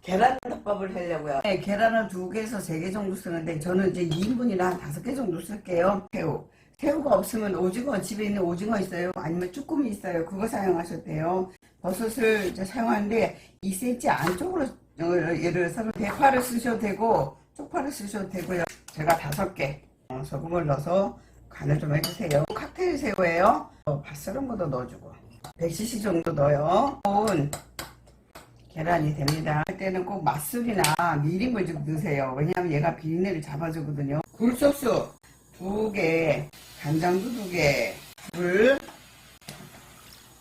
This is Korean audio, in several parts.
계란덮밥을 하려고요. 네, 계란을 2개에서 3개 정도 쓰는데 저는 이제 2인분이라 한 5개 정도 쓸게요. 새우가 없으면 오징어, 집에 있는 오징어 있어요. 아니면 쭈꾸미 있어요. 그거 사용하셔도 돼요. 버섯을 이제 사용하는데 2cm 안쪽으로 예를 들어서 대파를 쓰셔도 되고 쪽파를 쓰셔도 되고요. 제가 5개 소금을 넣어서 간을 좀 해주세요. 칵테일 새우예요. 밥 썰은 것도 넣어주고 100cc 정도 넣어요. 계란이 됩니다. 할 때는 꼭 맛술이나 미림을 좀 넣으세요. 왜냐하면 얘가 비린내를 잡아주거든요. 굴소스 2개, 간장도 2개, 물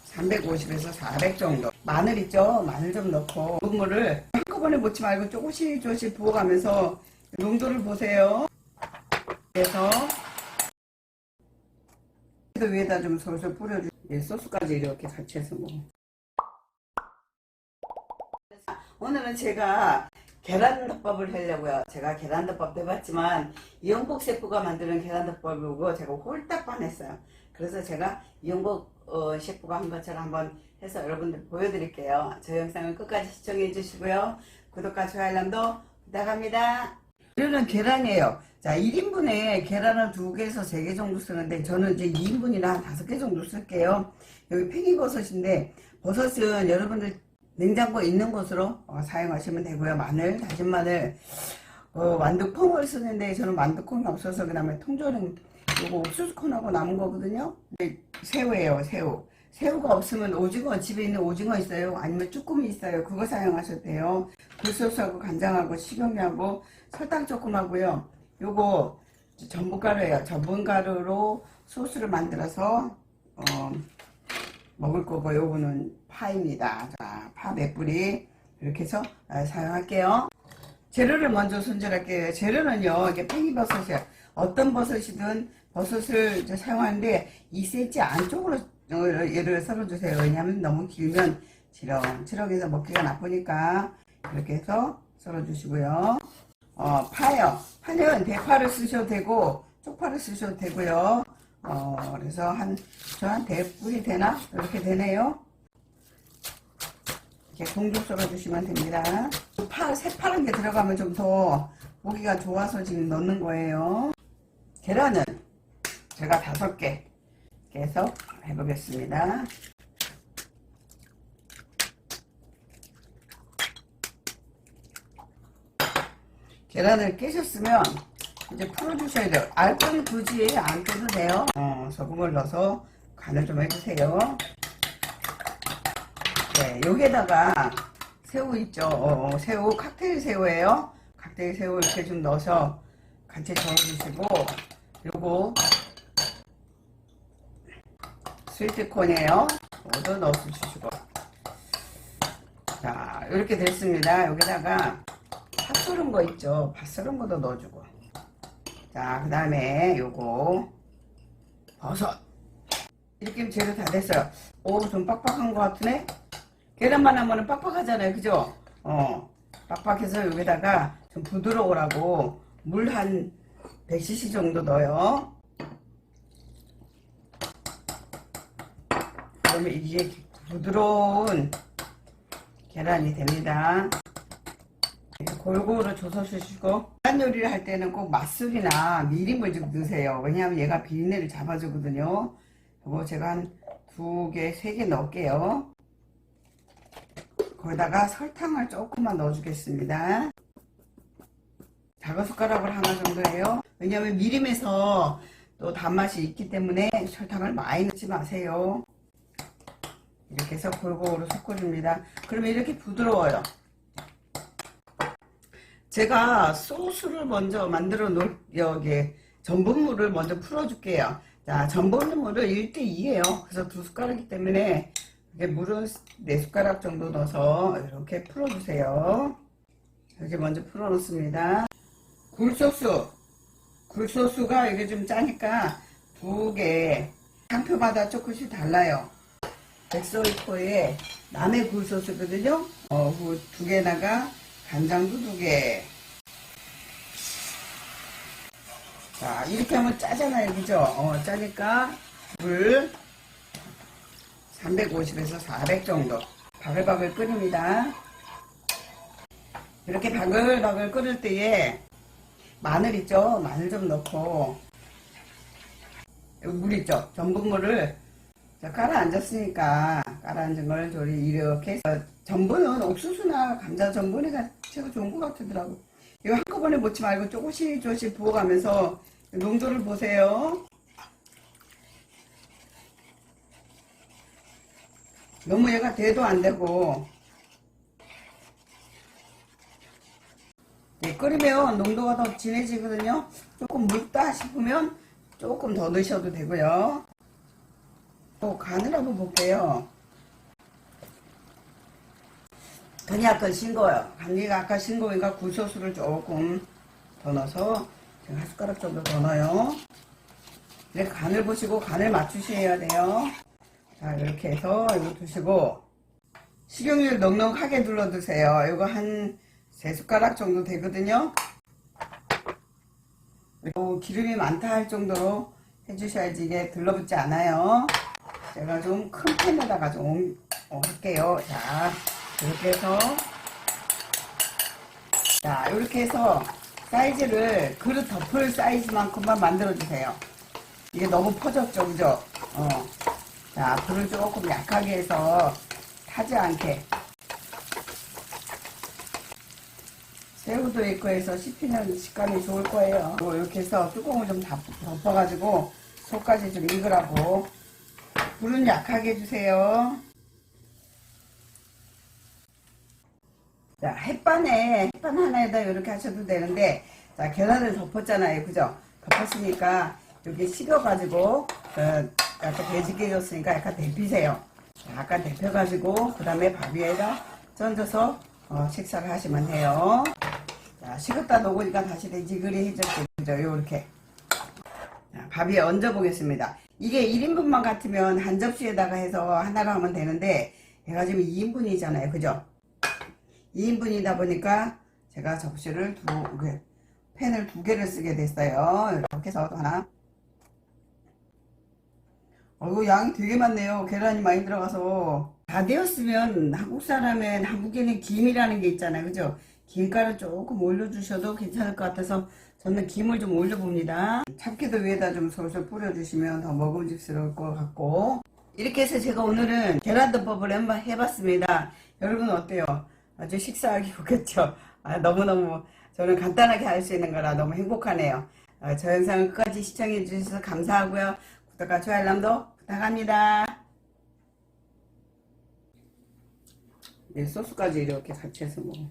350에서 400 정도. 마늘 있죠? 마늘 좀 넣고 국물을 한꺼번에 묻지 말고 조금씩 부어가면서 농도를 보세요. 그래서 위에다 좀 솔솔 뿌려주세요. 소스까지 이렇게 같이 해서 먹어. 오늘은 제가 계란덮밥을 하려고요. 제가 계란덮밥도 해봤지만 이영복 셰프가 만드는 계란덮밥을 보고 제가 홀딱 반했어요. 그래서 제가 이영복 셰프가 한 것처럼 한번 해서 여러분들 보여드릴게요. 저 영상을 끝까지 시청해 주시고요. 구독과 좋아요 알람도 부탁합니다. 이거는 계란이에요. 자, 1인분에 계란을 2개에서 3개 정도 쓰는데 저는 이제 2인분이라 한 5개 정도 쓸게요. 여기 팽이버섯인데 버섯은 여러분들 냉장고에 있는 것으로 사용하시면 되고요. 마늘, 다진 마늘, 완두콩을 쓰는데 저는 완두콩이 없어서 그 다음에 통조림 요거 옥수수콘하고 남은 거거든요. 새우예요. 새우가 없으면 오징어, 집에 있는 오징어 있어요. 아니면 쭈꾸미 있어요. 그거 사용하셔도 돼요. 굴소스하고 간장하고 식용유하고 설탕 조금 하고요. 요거 전분가루예요. 전분가루로 소스를 만들어서 먹을 거고, 요거는 파입니다. 자, 파 몇 뿌리 이렇게 해서 사용할게요. 재료를 먼저 손질할게요. 재료는요, 이게 팽이버섯이에요. 어떤 버섯이든 버섯을 이제 사용하는데 2cm 안쪽으로 얘를 썰어주세요. 왜냐하면 너무 길면 지렁지렁해서 먹기가 나쁘니까 이렇게 해서 썰어주시고요. 파요. 파는 대파를 쓰셔도 되고 쪽파를 쓰셔도 되고요. 그래서 한 대뿌리 되나? 이렇게 되네요. 이렇게 동동 썰어주시면 됩니다. 새파란 게 들어가면 좀 더 보기가 좋아서 지금 넣는 거예요. 계란은 제가 5개 해서 해보겠습니다. 계란을 깨셨으면 이제 풀어주셔야 돼요. 알코올이 굳이 안 껴도 돼요. 소금을 넣어서 간을 좀 해주세요. 네, 여기에다가 새우 있죠. 새우, 칵테일 새우예요. 칵테일 새우 이렇게 좀 넣어서 같이 저어주시고, 요거 스위트콘이에요. 이것도 넣어주시고. 자, 이렇게 됐습니다. 여기다가 파 썰은 거 있죠. 파 썰은 것도 넣어주고. 자, 그 다음에 요거 버섯. 이렇게 재료 다 됐어요. 오, 좀 빡빡한 것 같으네. 계란만 하면은 빡빡하잖아요. 그죠? 빡빡해서 여기다가 좀 부드러우라고 물 한 100cc 정도 넣어요. 그러면 이게 부드러운 계란이 됩니다. 골고루 줘서 주시고, 계란 요리를 할 때는 꼭 맛술이나 미림을 좀 넣으세요. 왜냐하면 얘가 비린내를 잡아주거든요. 이거 제가 한 2개, 3개 넣을게요. 거기다가 설탕을 조금만 넣어주겠습니다. 작은 숟가락으로 하나 정도예요. 왜냐하면 미림에서 또 단맛이 있기 때문에 설탕을 많이 넣지 마세요. 이렇게 해서 골고루 섞어줍니다. 그러면 이렇게 부드러워요. 제가 소스를 먼저 만들어 놓을, 여기 전분물을 먼저 풀어줄게요. 자, 전분물을 1:2예요. 그래서 2숟가락이기 때문에 물은 4숟가락 정도 넣어서 이렇게 풀어주세요. 이렇게 먼저 풀어 놓습니다. 굴소스가 이게 좀 짜니까 2개, 상표마다 조금씩 달라요. 백서이코의 남해 굴소스거든요. 그 2개에다가 간장도 2개. 자, 이렇게 하면 짜잖아요. 그죠? 짜니까 물 350에서 400 정도 바글바글 끓입니다. 이렇게 바글바글 끓을 때에 마늘 있죠? 마늘 좀 넣고, 여기 물 있죠? 전분물을 가라앉았으니까 가라앉은 걸 조리 이렇게 해서, 전분은 옥수수나 감자 전분이가 제일 좋은 것 같더라고. 이거 한꺼번에 넣지 말고 조금씩 조금씩 부어가면서 농도를 보세요. 너무 얘가 돼도 안 되고, 끓이면 농도가 더 진해지거든요. 조금 묽다 싶으면 조금 더 넣으셔도 되고요. 또 간을 한번 볼게요. 간이 약간 싱거워요. 간이 아까 싱거우니까 굴소스를 조금 더 넣어서 제가 한 숟가락 정도 더 넣어요. 이렇게 간을 보시고 간을 맞추셔야 돼요. 자, 이렇게 해서 이거 두시고, 식용유를 넉넉하게 눌러 드세요. 이거 한 3숟가락 정도 되거든요. 그리고 기름이 많다 할 정도로 해주셔야지 이게 들러붙지 않아요. 제가 좀 큰 팬에다가 좀 할게요. 자, 이렇게 해서, 자, 이렇게 해서 사이즈를 그릇 덮을 사이즈만큼만 만들어 주세요. 이게 너무 퍼졌죠, 그죠? 자, 불을 조금 약하게 해서 타지 않게. 새우도 있고 해서 씹히는 식감이 좋을 거예요. 이렇게 해서 뚜껑을 좀 덮어가지고 속까지 좀 익으라고. 불은 약하게 해주세요. 자, 햇반 하나에다 이렇게 하셔도 되는데, 자, 계란을 덮었잖아요. 그죠? 덮었으니까 여기 식어가지고, 약간 돼지게졌으니까 약간 데피세요. 약간 데펴가지고, 그 다음에 밥 위에다 얹어서 식사를 하시면 돼요. 자, 식었다 녹으니까 다시 돼지그리해졌죠. 그죠? 요렇게. 자, 밥 위에 얹어 보겠습니다. 이게 1인분만 같으면 한 접시에다가 해서 하나로 하면 되는데, 얘가 지금 2인분이잖아요. 그죠? 2인분이다 보니까 제가 접시를 팬을 2개를 쓰게 됐어요. 이렇게 해서 하나. 어이구, 양이 되게 많네요. 계란이 많이 들어가서. 다 되었으면 한국 사람은, 한국에는 김이라는 게 있잖아요. 그죠? 김가루 조금 올려주셔도 괜찮을 것 같아서 저는 김을 좀 올려봅니다. 참깨도 위에다 좀 솔솔 뿌려주시면 더 먹음직스러울 것 같고. 이렇게 해서 제가 오늘은 계란덮밥을 한번 해봤습니다. 여러분 어때요? 아주 식사하기 좋겠죠? 너무너무 저는 간단하게 할 수 있는 거라 너무 행복하네요. 저 영상 끝까지 시청해 주셔서 감사하고요. 구독과 좋아요 알람도 부탁합니다. 소스까지 이렇게 같이 해서 먹어요.